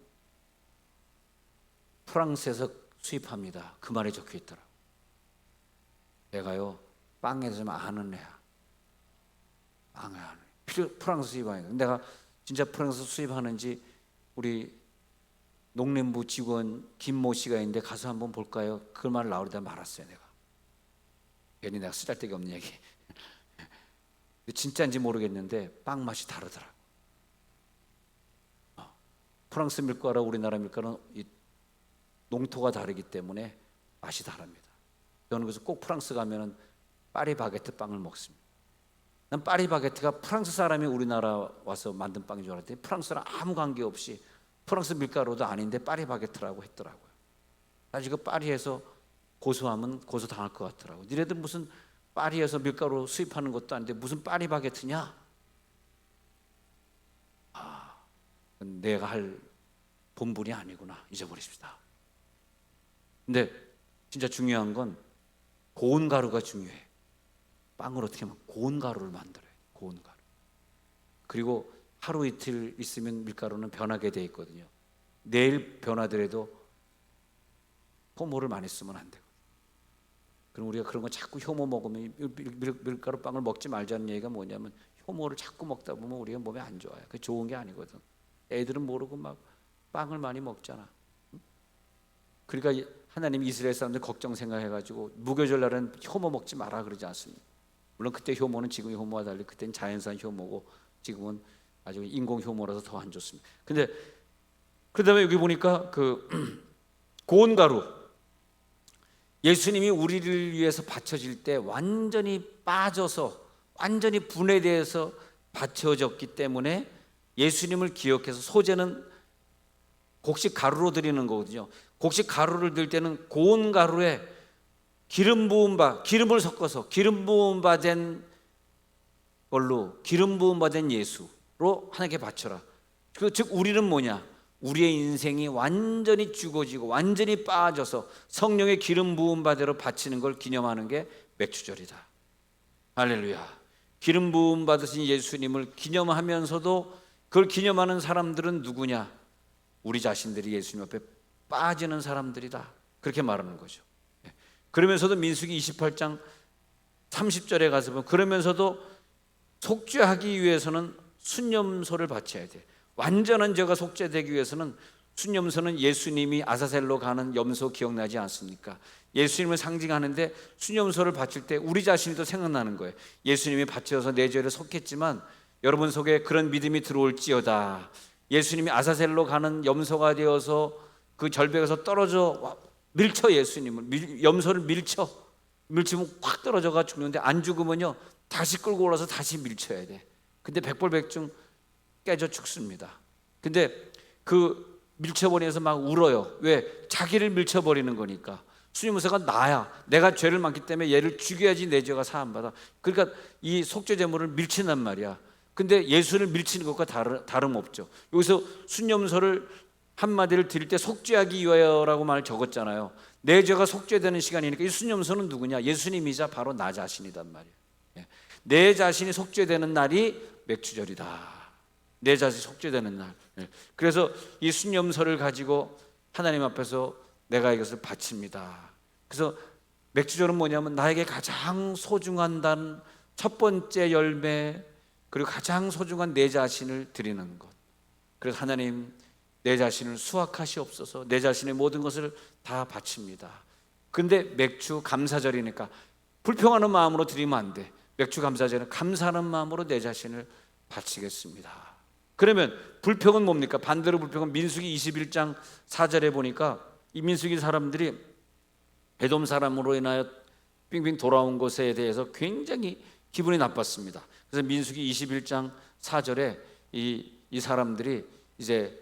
[SPEAKER 1] 프랑스에서 수입합니다. 그 말이 적혀 있더라고요. 내가요, 빵에서 좀 아는 애야. 빵을 아는 애. 프랑스 수입하니까. 내가 진짜 프랑스 수입하는지 우리 농림부 직원 김모 씨가 있는데 가서 한번 볼까요? 그 말을 나오려다 말았어요. 내가 괜히 내가 쓰잘데기 없는 얘기. 진짜인지 모르겠는데 빵 맛이 다르더라고. 프랑스 밀가루와 우리나라 밀가루는 이 농토가 다르기 때문에 맛이 다릅니다. 저는 그래서 꼭 프랑스 가면은 파리 바게트 빵을 먹습니다. 난 파리 바게트가 프랑스 사람이 우리나라 와서 만든 빵인 줄 알았더니 프랑스랑 아무 관계 없이 프랑스 밀가루도 아닌데 파리바게트라고 했더라고요. 사실 그 파리에서 고소하면 고소당할 것 같더라고요. 니네들 무슨 파리에서 밀가루 수입하는 것도 아닌데 무슨 파리바게트냐? 내가 할 본분이 아니구나. 잊어버리십시다. 근데 진짜 중요한 건 고운 가루가 중요해. 빵을 어떻게 하면 고운 가루를 만들어요. 고운 가루. 그리고 하루 이틀 있으면 밀가루는 변하게 돼 있거든요. 내일 변하더라도 효모를 많이 쓰면 안 되거든요. 그럼 우리가 그런 거 자꾸 효모 먹으면 밀가루 빵을 먹지 말자는 얘기가 뭐냐면 효모를 자꾸 먹다 보면 우리가 몸에 안 좋아요. 그게 좋은 게 아니거든. 애들은 모르고 막 빵을 많이 먹잖아. 그러니까 하나님이 이스라엘 사람들 걱정 생각해가지고 무교절날은 효모 먹지 마라 그러지 않습니까? 물론 그때 효모는 지금의 효모와 달리 그때는 자연산 효모고 지금은 아주 인공 효모라서 더 안 좋습니다. 근데 그다음에 여기 보니까 그 고운 가루, 예수님이 우리를 위해서 바쳐질 때 완전히 빠져서 완전히 분해되어서 바쳐졌기 때문에 예수님을 기억해서 소제는 곡식 가루로 드리는 거거든요. 곡식 가루를 들 때는 고운 가루에 기름 부음 바, 기름을 섞어서 기름 부음 바된 걸로 기름 부음 바된 예수로 하나님께 바쳐라. 즉 우리는 뭐냐? 우리의 인생이 완전히 죽어지고 완전히 빠져서 성령의 기름 부음 바대로 바치는 걸 기념하는 게 맥주절이다. 할렐루야. 기름 부음 받으신 예수님을 기념하면서도 그걸 기념하는 사람들은 누구냐? 우리 자신들이 예수님 앞에 빠지는 사람들이다. 그렇게 말하는 거죠. 그러면서도 민수기 28장 30절에 가서 보면 그러면서도 속죄하기 위해서는 순념소를 바쳐야 돼. 완전한 죄가 속죄되기 위해서는 순념소는 예수님이 아사셀로 가는 염소 기억나지 않습니까? 예수님을 상징하는데 순념소를 바칠 때 우리 자신이 또 생각나는 거예요. 예수님이 바쳐서 내 죄를 속했지만 여러분 속에 그런 믿음이 들어올지어다. 예수님이 아사셀로 가는 염소가 되어서 그 절벽에서 떨어져 밀쳐 예수님을 염소를 밀치면 확 떨어져가 죽는데 안 죽으면요 다시 끌고 올라서 다시 밀쳐야 돼. 근데 백발백중 깨져 죽습니다. 근데 그 밀쳐버리면서 막 울어요. 왜? 자기를 밀쳐버리는 거니까. 순임무사가 나야. 내가 죄를 많기 때문에 얘를 죽여야지 내 죄가 사함받아. 그러니까 이 속죄 제물을 밀친단 말이야. 근데 예수를 밀치는 것과 다름없죠. 여기서 순념서를 한마디를 드릴 때 속죄하기 위하여라고 말을 적었잖아요. 내 죄가 속죄되는 시간이니까 이 순념서는 누구냐? 예수님이자 바로 나 자신이단 말이에요. 내 자신이 속죄되는 날이 맥주절이다. 내 자신이 속죄되는 날. 그래서 이 순념서를 가지고 하나님 앞에서 내가 이것을 바칩니다. 그래서 맥주절은 뭐냐면 나에게 가장 소중한 단 첫 번째 열매 그리고 가장 소중한 내 자신을 드리는 것. 그래서 하나님 내 자신을 수확하시옵소서. 내 자신의 모든 것을 다 바칩니다. 근데 맥주 감사절이니까 불평하는 마음으로 드리면 안 돼. 맥주 감사절은 감사하는 마음으로 내 자신을 바치겠습니다. 그러면 불평은 뭡니까? 반대로 불평은 민수기 21장 4절에 보니까 이 민수기 사람들이 에돔 사람으로 인하여 빙빙 돌아온 것에 대해서 굉장히 기분이 나빴습니다. 그래서 민수기 21장 4절에 이 사람들이 이제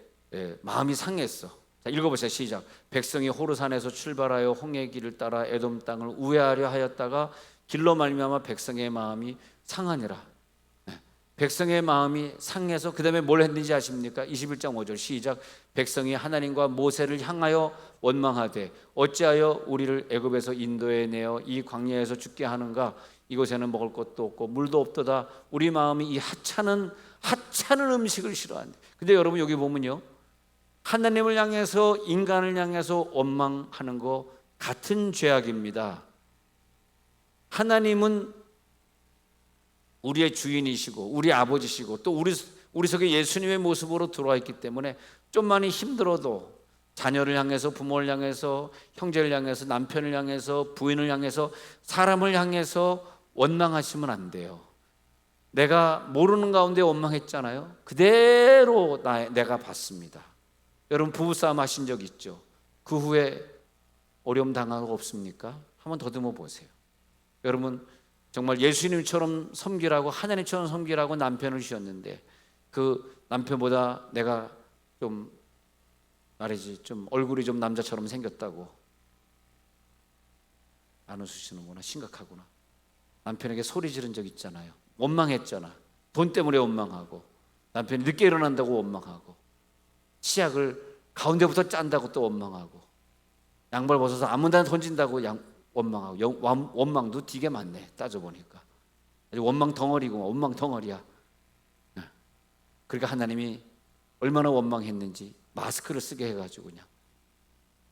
[SPEAKER 1] 마음이 상했어. 자, 읽어보세요. 시작. 백성이 호르산에서 출발하여 홍해 길을 따라 에돔 땅을 우회하려 하였다가 길로 말미암아 백성의 마음이 상하니라. 백성의 마음이 상해서 그 다음에 뭘 했는지 아십니까? 21장 5절 시작. 백성이 하나님과 모세를 향하여 원망하되 어찌하여 우리를 애굽에서 인도해 내어 이 광야에서 죽게 하는가? 이곳에는 먹을 것도 없고 물도 없도다. 우리 마음이 이 하찮은 음식을 싫어한대. 근데 여러분 여기 보면요, 하나님을 향해서 인간을 향해서 원망하는 거 같은 죄악입니다. 하나님은 우리의 주인이시고 우리 아버지시고 또 우리 속에 예수님의 모습으로 들어와 있기 때문에 좀 많이 힘들어도 자녀를 향해서 부모를 향해서 형제를 향해서 남편을 향해서 부인을 향해서 사람을 향해서 원망하시면 안 돼요. 내가 모르는 가운데 원망했잖아요. 그대로 내가 받습니다. 여러분 부부싸움 하신 적 있죠? 그 후에 어려움 당하고 없습니까? 한번 더듬어 보세요. 여러분 정말 예수님처럼 섬기라고 하나님처럼 섬기라고 남편을 주셨는데 그 남편보다 내가 좀 말이지 좀 얼굴이 좀 남자처럼 생겼다고. 안 웃으시는구나. 심각하구나. 남편에게 소리 지른 적 있잖아요. 원망했잖아. 돈 때문에 원망하고, 남편이 늦게 일어난다고 원망하고, 치약을 가운데부터 짠다고 또 원망하고, 양말 벗어서 아무 데나 던진다고 원망하고. 원망도 되게 많네, 따져보니까. 원망 덩어리고 원망 덩어리야. 그러니까 하나님이 얼마나 원망했는지 마스크를 쓰게 해가지고 그냥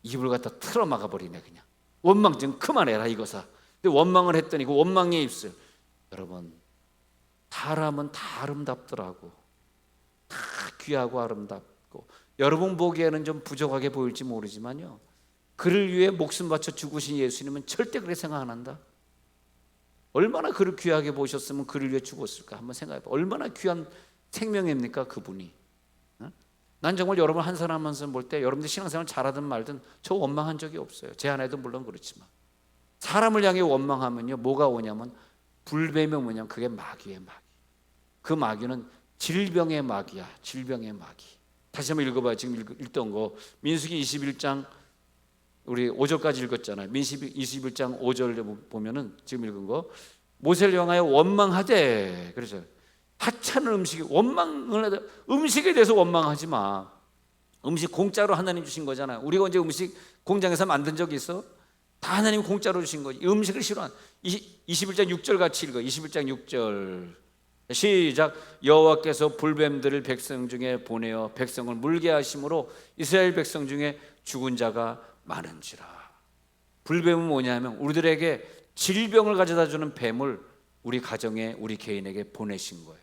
[SPEAKER 1] 입을 갖다 틀어 막아버리네. 그냥 원망 좀 그만해라 이거사. 근데 원망을 했더니 그 원망의 입술, 여러분 사람은 다 아름답더라고. 다 귀하고 아름답고, 여러분 보기에는 좀 부족하게 보일지 모르지만요, 그를 위해 목숨 바쳐 죽으신 예수님은 절대 그렇게 생각 안 한다. 얼마나 그를 귀하게 보셨으면 그를 위해 죽었을까 한번 생각해봐. 얼마나 귀한 생명입니까 그분이. 난 정말 여러분 한 사람 한 사람 볼 때 여러분들 신앙생활 잘하든 말든 저 원망한 적이 없어요. 제 아내도 물론 그렇지만. 사람을 향해 원망하면요 뭐가 오냐면 불뱀이 뭐냐면 그게 마귀의 마귀. 그 마귀는 질병의 마귀야. 질병의 마귀. 다시 한번 읽어봐요. 지금 읽던 거 민수기 21장 우리 5절까지 읽었잖아요. 민수기 21장 5절 보면은 지금 읽은 거, 모세를 향하여 원망하되, 그래서 하찮은 음식이, 원망을 하다, 음식에 대해서 원망하지 마. 음식 공짜로 하나님 주신 거잖아요. 우리가 언제 음식 공장에서 만든 적이 있어? 다 하나님 공짜로 주신 거지. 음식을 싫어한 21장 6절 같이 읽어. 21장 6절 시작. 여호와께서 불뱀들을 백성 중에 보내어 백성을 물게 하심으로 이스라엘 백성 중에 죽은 자가 많은지라. 불뱀은 뭐냐면 우리들에게 질병을 가져다 주는 뱀을 우리 가정에, 우리 개인에게 보내신 거예요.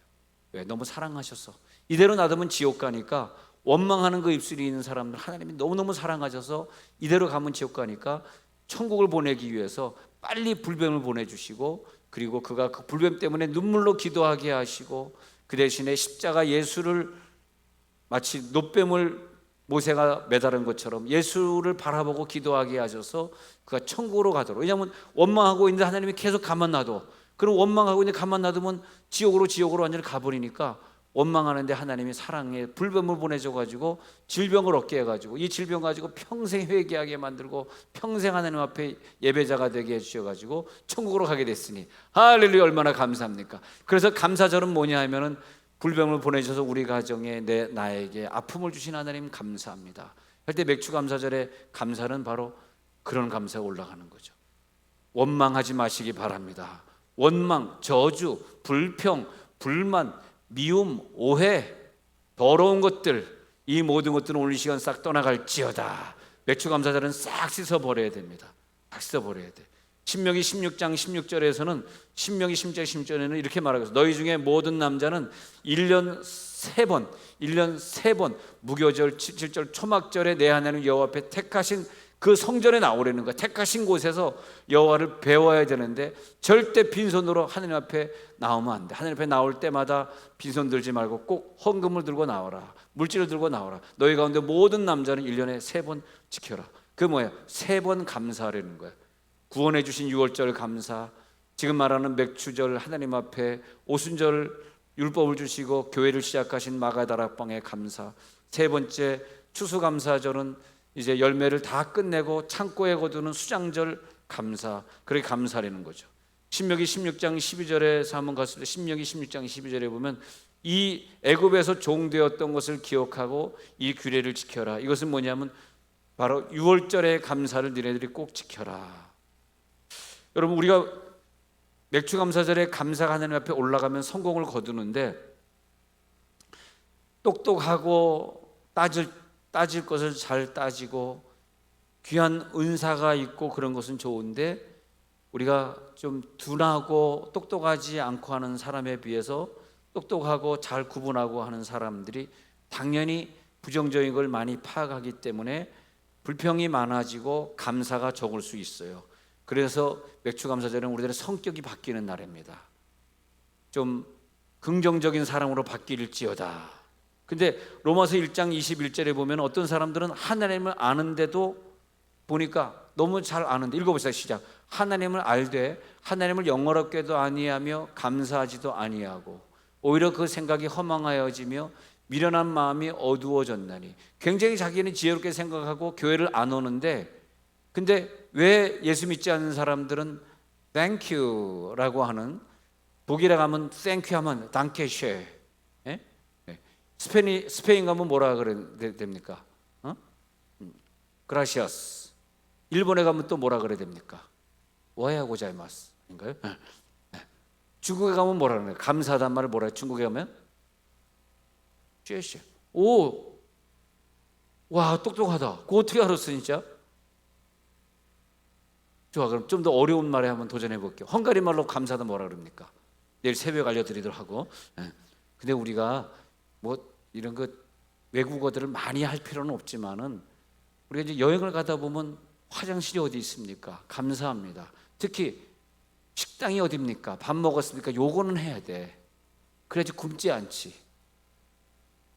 [SPEAKER 1] 왜? 너무 사랑하셔서. 이대로 놔두면 지옥 가니까, 원망하는 그 입술이 있는 사람들 하나님이 너무너무 사랑하셔서 이대로 가면 지옥 가니까 천국을 보내기 위해서 빨리 불뱀을 보내주시고, 그리고 그가 그 불뱀 때문에 눈물로 기도하게 하시고, 그 대신에 십자가 예수를 마치 놋뱀을 모세가 매달은 것처럼 예수를 바라보고 기도하게 하셔서 그가 천국으로 가도록. 왜냐하면 원망하고 있는데 하나님이 계속 가만 놔둬. 그럼 원망하고 있는데 가만 놔두면 지옥으로 완전히 가버리니까, 원망하는데 하나님이 사랑의 불뱀을 보내줘가지고 질병을 얻게 해가지고 이 질병 가지고 평생 회개하게 만들고 평생 하나님 앞에 예배자가 되게 해주셔가지고 천국으로 가게 됐으니 할렐루야, 얼마나 감사합니까? 그래서 감사절은 뭐냐 하면은 불병을 보내셔서 우리 가정에 나에게 아픔을 주신 하나님 감사합니다 할 때 맥주 감사절의 감사는 바로 그런 감사가 올라가는 거죠. 원망하지 마시기 바랍니다. 원망, 저주, 불평, 불만, 미움, 오해, 더러운 것들, 이 모든 것들은 오늘 이 시간 싹 떠나갈지어다. 맥주 감사절은 싹 씻어버려야 됩니다. 싹 씻어버려야 돼. 신명기 16장 16절에서는, 신명기 16장 16절에는 이렇게 말하고 있어요. 너희 중에 모든 남자는 1년 3번 무교절, 7절 초막절에 내 하나님 여호와 앞에 택하신 그 성전에 나오려는 거야. 택하신 곳에서 여호와를 배워야 되는데 절대 빈손으로 하나님 앞에 나오면 안 돼. 하나님 앞에 나올 때마다 빈손 들지 말고 꼭 헌금을 들고 나와라. 물질을 들고 나와라. 너희 가운데 모든 남자는 1년에 3번 지켜라. 그 뭐야? 3번 감사하려는 거야. 구원해 주신 6월절 감사, 지금 말하는 맥주절 하나님 앞에, 오순절 율법을 주시고 교회를 시작하신 마가다락방의 감사, 세 번째 추수감사절은 이제 열매를 다 끝내고 창고에 거두는 수장절 감사, 그렇게 감사하는 거죠. 신명기 16장 12절에 한번 갔을 때, 신명기 16장 12절에 보면 이 애굽에서 종되었던 것을 기억하고 이 규례를 지켜라. 이것은 뭐냐면 바로 6월절의 감사를 너희들이 꼭 지켜라. 여러분, 우리가 맥주감사절에 감사가 하나님 앞에 올라가면 성공을 거두는데, 똑똑하고 따질 것을 잘 따지고 귀한 은사가 있고 그런 것은 좋은데, 우리가 좀 둔하고 똑똑하지 않고 하는 사람에 비해서 똑똑하고 잘 구분하고 하는 사람들이 당연히 부정적인 걸 많이 파악하기 때문에 불평이 많아지고 감사가 적을 수 있어요. 그래서 맥주감사절은 우리들의 성격이 바뀌는 날입니다. 좀 긍정적인 사람으로 바뀔지어다. 근데 로마서 1장 21절에 보면 어떤 사람들은 하나님을 아는데도 보니까 너무 잘 아는데, 읽어보세요. 시작. 하나님을 알되 하나님을 영어롭게도 아니하며 감사하지도 아니하고 오히려 그 생각이 허망하여지며 미련한 마음이 어두워졌나니. 굉장히 자기는 지혜롭게 생각하고 교회를 안 오는데, 근데 왜 예수 믿지 않는 사람들은 thank you라고 하는, 독일에 가면 thank you 하면 dankeschön, 스페인 가면 뭐라 그래야 됩니까? gracias. 일본에 가면 또 뭐라 그래야 됩니까? 오하요 고자이마스 인가요? 중국에 가면 뭐라 그래요? 감사하단 말을 뭐라 해요? 중국에 가면 쉐쉐. 오, 와, 똑똑하다. 그거 어떻게 알았어 진짜? 좋아, 그럼 좀 더 어려운 말에 한번 도전해 볼게요. 헝가리 말로 감사하다 뭐라 그럽니까? 내일 새벽 알려드리도록 하고. 근데 우리가 뭐 이런 거 외국어들을 많이 할 필요는 없지만은, 우리가 이제 여행을 가다 보면 화장실이 어디 있습니까? 감사합니다. 특히 식당이 어디입니까? 밥 먹었습니까? 요거는 해야 돼. 그래야지 굶지 않지.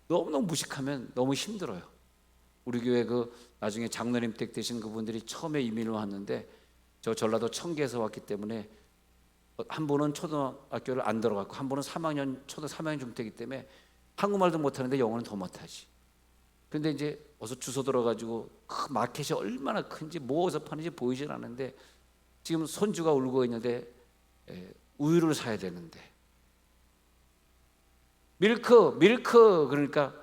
[SPEAKER 1] 너무너무 무식하면 너무 힘들어요. 우리 교회 그 나중에 장로님 댁 되신 그분들이 처음에 이민을 왔는데, 저 전라도 청계에서 왔기 때문에 한 분은 초등학교를 안 들어갔고 한 분은 3학년 초등 3학년 중퇴이기 때문에 한국말도 못하는데 영어는 더 못하지. 근데 이제 어서 주소 들어가지고 그 마켓이 얼마나 큰지 뭐 어디서 파는지 보이질 않는데, 지금 손주가 울고 있는데 우유를 사야 되는데 밀크 그러니까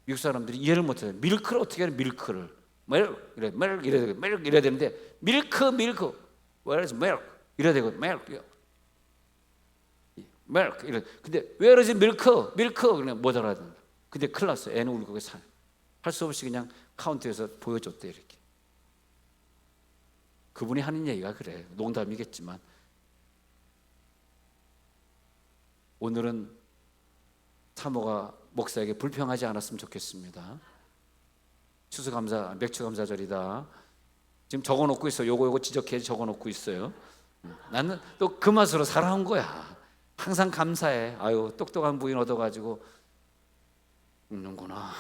[SPEAKER 1] 미국 사람들이 이해를 못해요. 밀크를 어떻게 하는, 밀크를 밀크 이래야 되는데 밀크 where is milk 이래야 되고 milk 이래. 근데 where is milk 그냥 못 알아듣는. 근데 큰일 났어요. 애는 울고 할 수 없이 그냥 카운터에서 보여줬대. 이렇게 그분이 하는 얘기가 그래. 농담이겠지만 오늘은 사모가 목사에게 불평하지 않았으면 좋겠습니다. 추수감사, 맥주감사절이다. 지금 적어놓고 있어요. 요거 지적해 적어놓고 있어요. 나는 또 그 맛으로 살아온 거야. 항상 감사해. 아유, 똑똑한 부인 얻어가지고 웃는구나.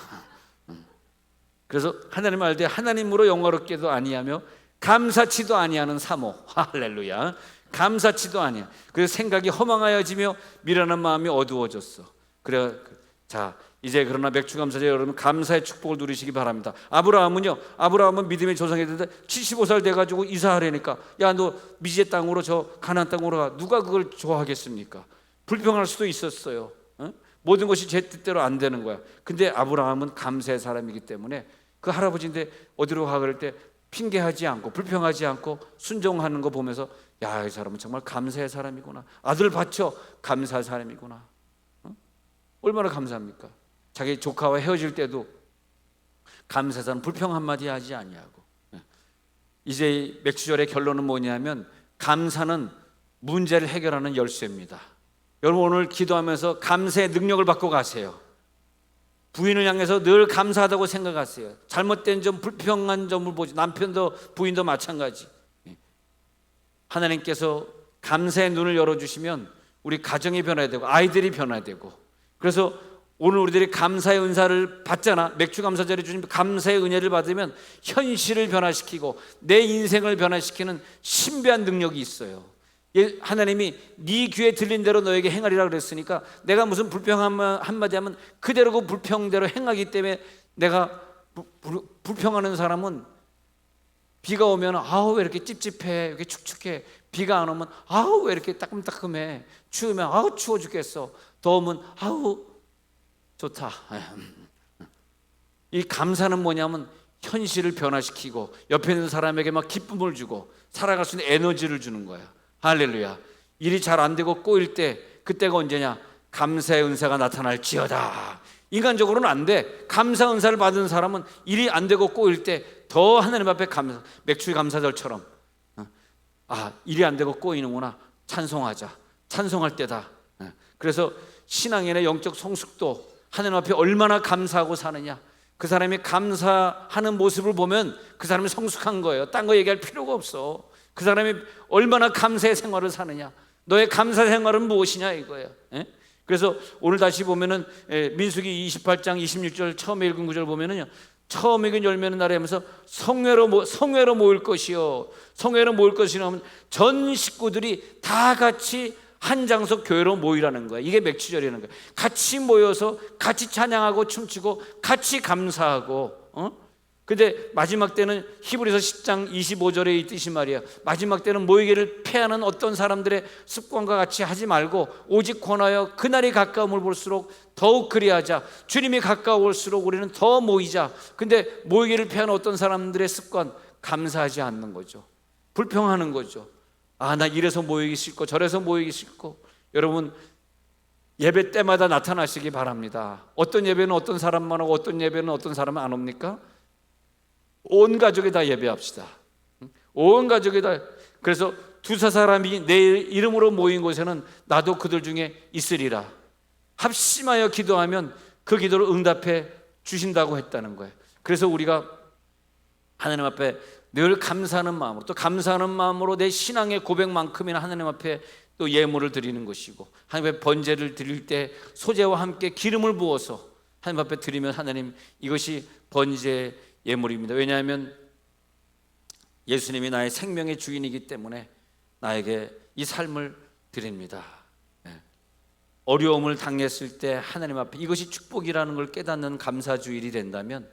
[SPEAKER 1] 그래서 하나님 알 때 하나님으로 영화롭게도 아니하며 감사치도 아니하는 사모. 할렐루야. 감사치도 아니야. 그래서 생각이 허망하여지며 미련한 마음이 어두워졌어. 그래, 자 이제 그러나 맥주감사절 여러분 감사의 축복을 누리시기 바랍니다. 아브라함은 믿음의 조상이었는데 75살 돼가지고 이사하려니까, 야 너 미지의 땅으로, 저 가나안 땅으로 가. 누가 그걸 좋아하겠습니까? 불평할 수도 있었어요. 모든 것이 제 뜻대로 안 되는 거야. 근데 아브라함은 감사의 사람이기 때문에 그 할아버지인데 어디로 가 그럴 때 핑계하지 않고 불평하지 않고 순종하는 거 보면서, 야, 이 사람은 정말 감사의 사람이구나. 아들 바쳐 감사할 사람이구나. 얼마나 감사합니까? 자기 조카와 헤어질 때도 감사의 사람 불평 한마디 하지 아니하고. 이제 맥주절의 결론은 뭐냐면, 감사는 문제를 해결하는 열쇠입니다. 여러분 오늘 기도하면서 감사의 능력을 받고 가세요. 부인을 향해서 늘 감사하다고 생각하세요. 잘못된 점, 불평한 점을 보지. 남편도 부인도 마찬가지. 하나님께서 감사의 눈을 열어주시면 우리 가정이 변화되고 아이들이 변화되고, 그래서 오늘 우리들이 감사의 은사를 받잖아. 맥주감사절에 주신 감사의 은혜를 받으면 현실을 변화시키고 내 인생을 변화시키는 신비한 능력이 있어요. 하나님이 네 귀에 들린 대로 너에게 행하리라 그랬으니까, 내가 무슨 불평 한마디 하면 그대로 그 불평대로 행하기 때문에, 내가 불평하는 사람은 비가 오면 아우 왜 이렇게 찝찝해, 왜 이렇게 축축해. 비가 안 오면 아우 왜 이렇게 따끔따끔해. 추우면 아우 추워 죽겠어. 더우면 아우 좋다. 이 감사는 뭐냐면 현실을 변화시키고 옆에 있는 사람에게 막 기쁨을 주고 살아갈 수 있는 에너지를 주는 거야. 할렐루야. 일이 잘 안 되고 꼬일 때, 그때가 언제냐? 감사의 은사가 나타날지어다. 인간적으로는 안 돼. 감사 은사를 받은 사람은 일이 안 되고 꼬일 때 더 하나님 앞에 감사, 맥주 감사절처럼, 일이 안 되고 꼬이는구나. 찬송하자. 찬송할 때다. 그래서 신앙인의 영적 성숙도, 하나님 앞에 얼마나 감사하고 사느냐, 그 사람이 감사하는 모습을 보면 그 사람이 성숙한 거예요. 딴 거 얘기할 필요가 없어. 그 사람이 얼마나 감사의 생활을 사느냐, 너의 감사 생활은 무엇이냐 이거예요. 그래서 오늘 다시 보면은 민수기 28장 26절 처음에 읽은 구절 보면은요, 처음 읽은 열매는 날에 하면서 성회로 모일 것이요. 성회로 모일 것이라면 전 식구들이 다 같이 한 장소 교회로 모이라는 거야. 이게 맥추절이라는 거야. 같이 모여서 같이 찬양하고 춤추고 같이 감사하고. 근데 마지막 때는 히브리서 10장 25절에 있듯이 말이야, 마지막 때는 모이기를 패하는 어떤 사람들의 습관과 같이 하지 말고 오직 권하여 그날이 가까움을 볼수록 더욱 그리하자. 주님이 가까울수록 우리는 더 모이자. 근데 모이기를 패하는 어떤 사람들의 습관, 감사하지 않는 거죠. 불평하는 거죠. 아, 나 이래서 모이기 싫고 저래서 모이기 싫고. 여러분, 예배 때마다 나타나시기 바랍니다. 어떤 예배는 어떤 사람만 오고 어떤 예배는 어떤 사람은 안 옵니까? 온 가족이 다 예배합시다. 온 가족이 다. 그래서 두세 사람이 내 이름으로 모인 곳에는 나도 그들 중에 있으리라. 합심하여 기도하면 그 기도를 응답해 주신다고 했다는 거예요. 그래서 우리가 하나님 앞에 늘 감사하는 마음으로, 또 감사하는 마음으로 내 신앙의 고백만큼이나 하나님 앞에 또 예물을 드리는 것이고, 하나님 앞에 번제를 드릴 때 소제와 함께 기름을 부어서 하나님 앞에 드리면 하나님, 이것이 번제 예물입니다. 왜냐하면 예수님이 나의 생명의 주인이기 때문에 나에게 이 삶을 드립니다. 어려움을 당했을 때 하나님 앞에 이것이 축복이라는 걸 깨닫는 감사주일이 된다면,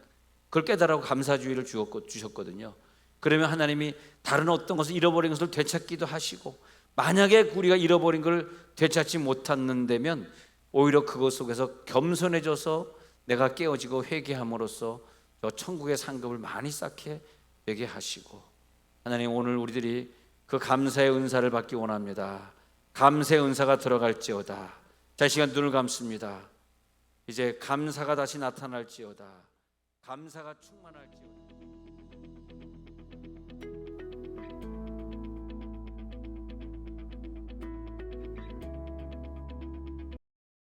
[SPEAKER 1] 그걸 깨달으라고 감사주일을 주셨거든요. 그러면 하나님이 다른 어떤 것을 잃어버린 것을 되찾기도 하시고, 만약에 우리가 잃어버린 걸 되찾지 못했는다면 오히려 그것 속에서 겸손해져서 내가 깨어지고 회개함으로써 저 천국의 상급을 많이 쌓게 되게 하시고, 하나님, 오늘 우리들이 그 감사의 은사를 받기 원합니다. 감사의 은사가 들어갈지어다. 자, 이 시간 눈을 감습니다. 이제 감사가 다시 나타날지어다. 감사가 충만할지어다.